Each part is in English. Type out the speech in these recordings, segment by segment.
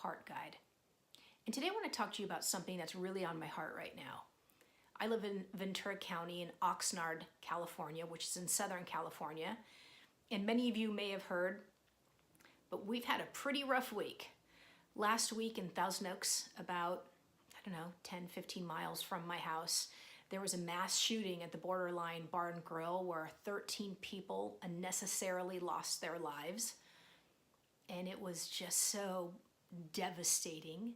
Heart Guide. And today I want to talk to you about something that's really on my heart right now. I live in Ventura County in Oxnard, California, which is in Southern California. And many of you may have heard, but we've had a pretty rough week. Last week in Thousand Oaks, about, 10, 15 miles from my house, there was a mass shooting at the Borderline Bar and Grill where 13 people unnecessarily lost their lives. And it was just so devastating.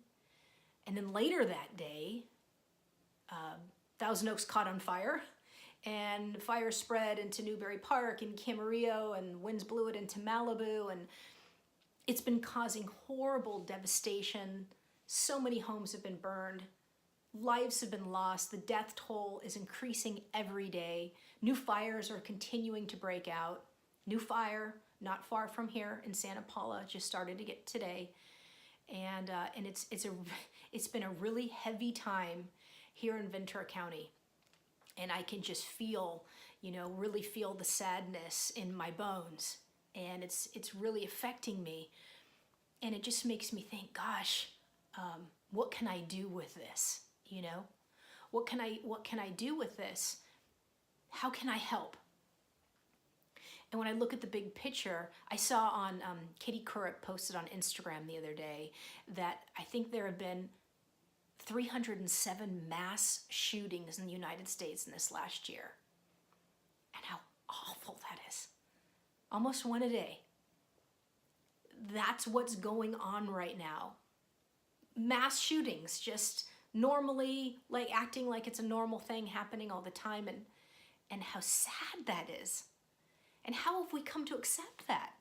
And then later that day, Thousand Oaks caught on fire, and fire spread into Newberry Park and Camarillo, and winds blew it into Malibu, and it's been causing horrible devastation. So many homes have been burned. Lives have been lost. The death toll is increasing every day. New fires are continuing to break out. New fire not far from here in Santa Paula just started to get today, and it's been a really heavy time here in Ventura County, and I can just feel, really feel the sadness in my bones, and it's really affecting me, and it just makes me think, gosh, what can I do with this? What can I do with this? How can I help? And when I look at the big picture, I saw on Katie Couric posted on Instagram the other day that I think there have been 307 mass shootings in the United States in this last year. And how awful that is. Almost one a day. That's what's going on right now. Mass shootings, just normally, like acting like it's a normal thing happening all the time, and how sad that is. And how have we come to accept that?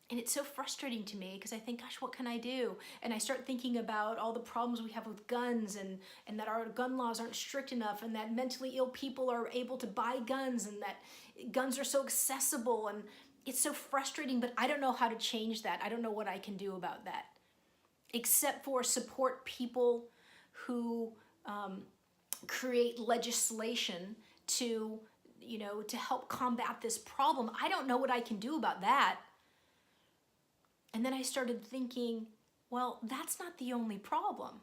And it's so frustrating to me because I think, gosh, what can I do? And I start thinking about all the problems we have with guns, and that our gun laws aren't strict enough, and that mentally ill people are able to buy guns, and that guns are so accessible. And it's so frustrating, but I don't know how to change that. I don't know what I can do about that, except for support people who create legislation to help combat this problem. I don't know what I can do about that. And then I started thinking, well, that's not the only problem.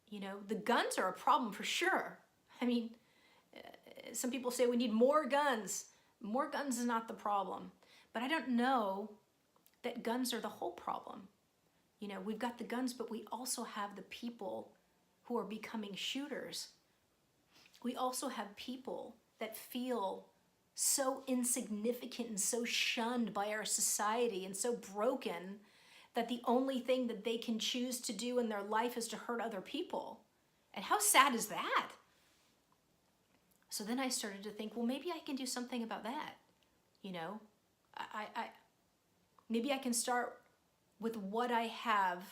The guns are a problem for sure. I mean, some people say we need more guns. More guns is not the problem. But I don't know that guns are the whole problem. We've got the guns, but we also have the people who are becoming shooters. We also have people that feel so insignificant and so shunned by our society and so broken that the only thing that they can choose to do in their life is to hurt other people. And how sad is that? So then I started to think, well, maybe I can do something about that. Maybe I can start with what I have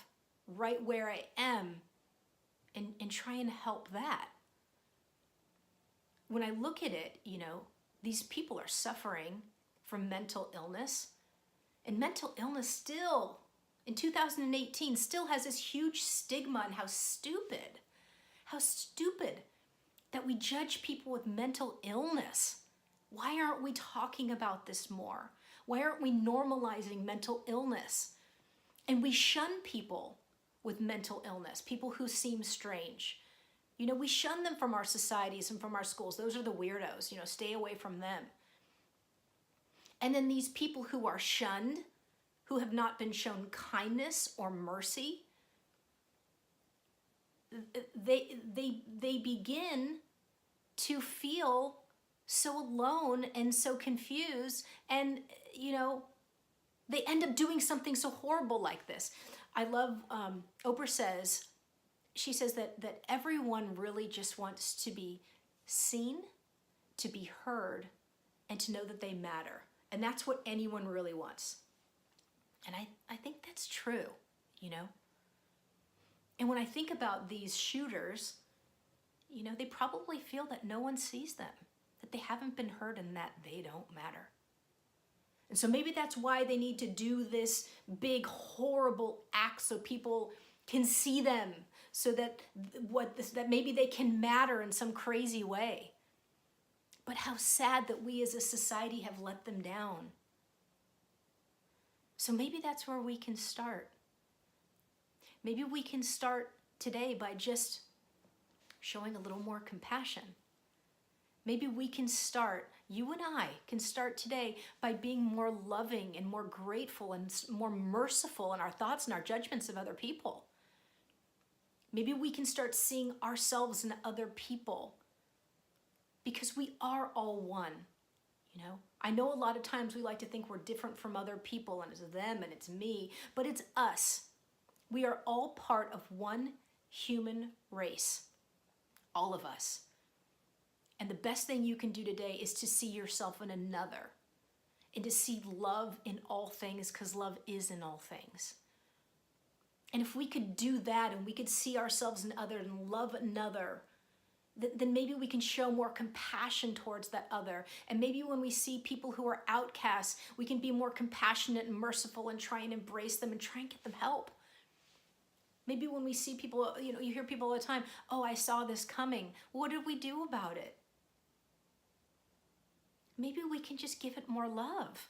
right where I am and try and help that. When I look at it, these people are suffering from mental illness, and mental illness still, in 2018, still has this huge stigma. And how stupid that we judge people with mental illness. Why aren't we talking about this more? Why aren't we normalizing mental illness? And we shun people with mental illness, people who seem strange. We shun them from our societies and from our schools. Those are the weirdos, stay away from them. And then these people who are shunned, who have not been shown kindness or mercy, they begin to feel so alone and so confused, and they end up doing something so horrible like this. I love, Oprah says, she says that everyone really just wants to be seen, to be heard, and to know that they matter. And that's what anyone really wants. And I think that's true, And when I think about these shooters, they probably feel that no one sees them, that they haven't been heard, and that they don't matter. And so maybe that's why they need to do this big, horrible act so people can see them, so that maybe they can matter in some crazy way. But how sad that we as a society have let them down. So maybe that's where we can start. Maybe we can start today by just showing a little more compassion. Maybe we can start, you and I can start today by being more loving and more grateful and more merciful in our thoughts and our judgments of other people. Maybe we can start seeing ourselves in other people, because we are all one, you know? I know a lot of times we like to think we're different from other people and it's them and it's me, but it's us. We are all part of one human race, all of us. And the best thing you can do today is to see yourself in another and to see love in all things, because love is in all things. And if we could do that and we could see ourselves in other and love another, then maybe we can show more compassion towards that other. And maybe when we see people who are outcasts, we can be more compassionate and merciful and try and embrace them and try and get them help. Maybe when we see people, you know, you hear people all the time, oh, I saw this coming. What did we do about it? Maybe we can just give it more love.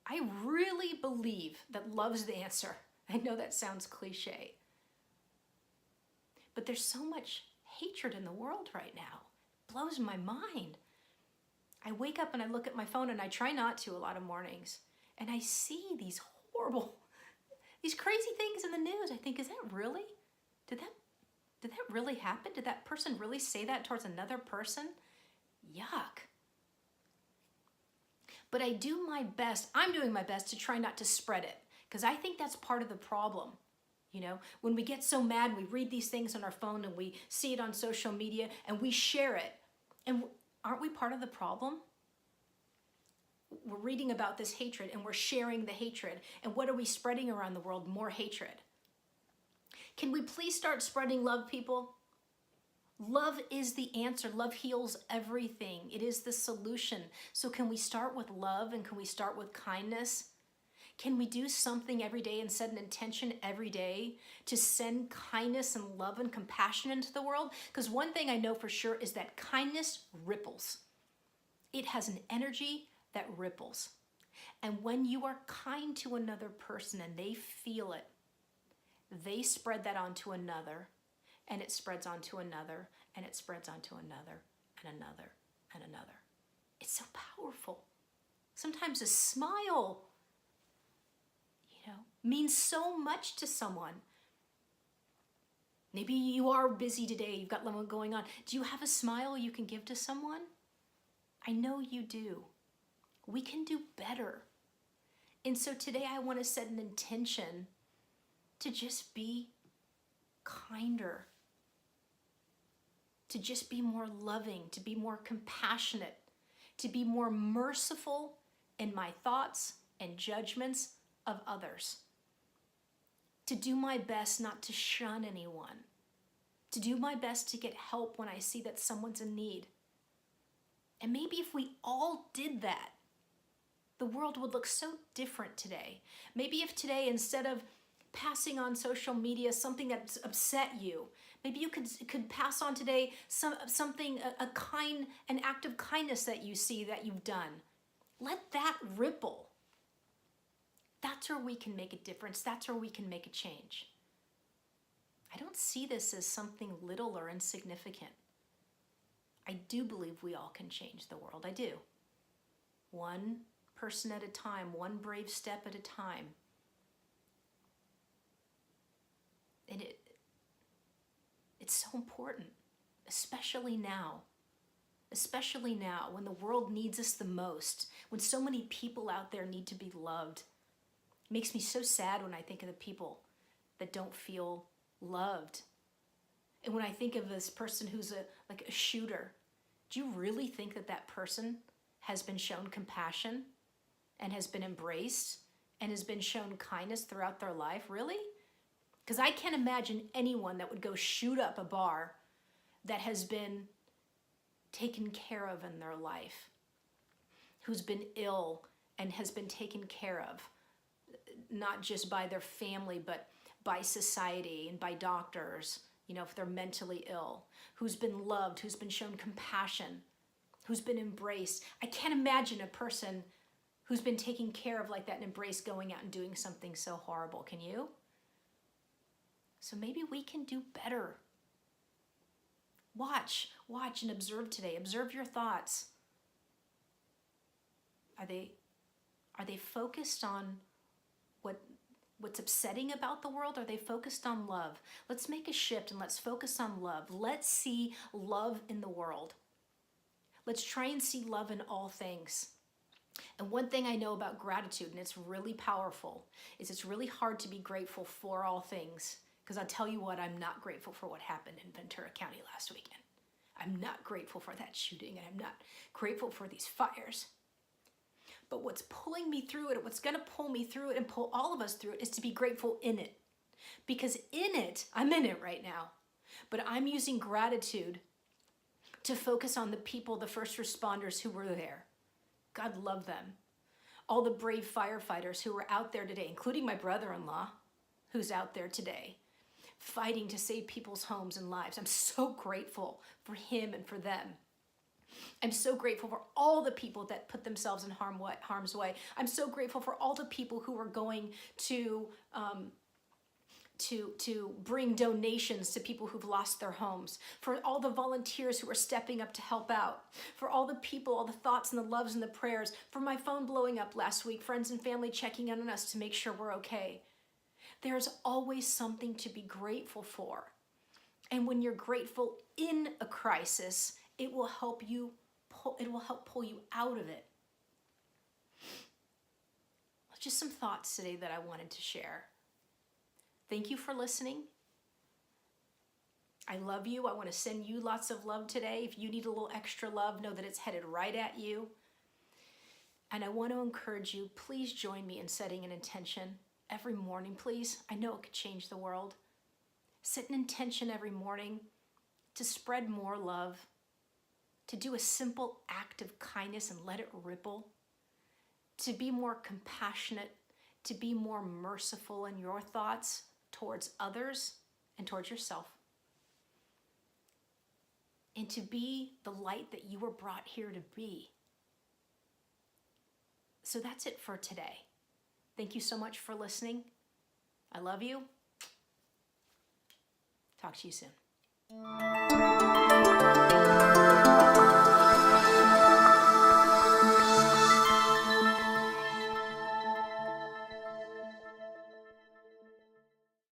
I really believe that love's the answer. I know that sounds cliche, but there's so much hatred in the world right now. It blows my mind. I wake up and I look at my phone, and I try not to a lot of mornings, and I see these horrible, these crazy things in the news. I think, is that really? Did that really happen? Did that person really say that towards another person? Yuck. But I do my best, I'm doing my best to try not to spread it, because I think that's part of the problem. You know, when we get so mad, we read these things on our phone and we see it on social media and we share it. And aren't we part of the problem? We're reading about this hatred and we're sharing the hatred. And what are we spreading around the world? More hatred. Can we please start spreading love, people? Love is the answer. Love heals everything. It is the solution. So can we start with love, and can we start with kindness? Can we do something every day and set an intention every day to send kindness and love and compassion into the world? Because one thing I know for sure is that kindness ripples. It has an energy that ripples. And when you are kind to another person and they feel it, they spread that onto another, and it spreads onto another, and it spreads onto another, and another, and another. It's so powerful. Sometimes a smile, means so much to someone. Maybe you are busy today, you've got a lot going on. Do you have a smile you can give to someone? I know you do. We can do better. And so today I want to set an intention to just be kinder, to just be more loving, to be more compassionate, to be more merciful in my thoughts and judgments of others. To do my best not to shun anyone. To do my best to get help when I see that someone's in need. And maybe if we all did that, the world would look so different today. Maybe if today, instead of passing on social media something that's upset you, maybe you could pass on today something, an act of kindness that you see that you've done. Let that ripple. That's where we can make a difference. That's where we can make a change. I don't see this as something little or insignificant. I do believe we all can change the world. I do. One person at a time, one brave step at a time. And it's so important, especially now. Especially now, when the world needs us the most, when so many people out there need to be loved. It makes me so sad when I think of the people that don't feel loved. And when I think of this person who's a shooter, do you really think that person has been shown compassion and has been embraced and has been shown kindness throughout their life? Really? Because I can't imagine anyone that would go shoot up a bar that has been taken care of in their life, who's been ill and has been taken care of, not just by their family, but by society and by doctors, if they're mentally ill, who's been loved, who's been shown compassion, who's been embraced. I can't imagine a person who's been taken care of like that and embraced going out and doing something so horrible. Can you? So maybe we can do better. Watch and observe today. Observe your thoughts. Are they focused on what's upsetting about the world? Are they focused on love? Let's make a shift and let's focus on love. Let's see love in the world. Let's try and see love in all things. And one thing I know about gratitude, and it's really powerful, is it's really hard to be grateful for all things. Because I'll tell you what, I'm not grateful for what happened in Ventura County last weekend. I'm not grateful for that shooting, and I'm not grateful for these fires. But what's pulling me through it, what's going to pull me through it and pull all of us through it, is to be grateful in it. Because in it, I'm in it right now, but I'm using gratitude to focus on the people, the first responders who were there. God love them. All the brave firefighters who were out there today, including my brother-in-law, who's out there today, fighting to save people's homes and lives. I'm so grateful for him and for them. I'm so grateful for all the people that put themselves in harm's way. I'm so grateful for all the people who are going to bring donations to people who've lost their homes, for all the volunteers who are stepping up to help out, for all the people, all the thoughts and the loves and the prayers, for my phone blowing up last week, friends and family checking in on us to make sure we're okay. There's always something to be grateful for. And when you're grateful in a crisis, it will help pull you out of it. Just some thoughts today that I wanted to share. Thank you for listening. I love you. I want to send you lots of love today. If you need a little extra love, know that it's headed right at you. And I want to encourage you, please join me in setting an intention every morning, please. I know it could change the world. Set an intention every morning to spread more love, to do a simple act of kindness and let it ripple, to be more compassionate, to be more merciful in your thoughts towards others and towards yourself, and to be the light that you were brought here to be. So that's it for today. Thank you so much for listening. I love you. Talk to you soon.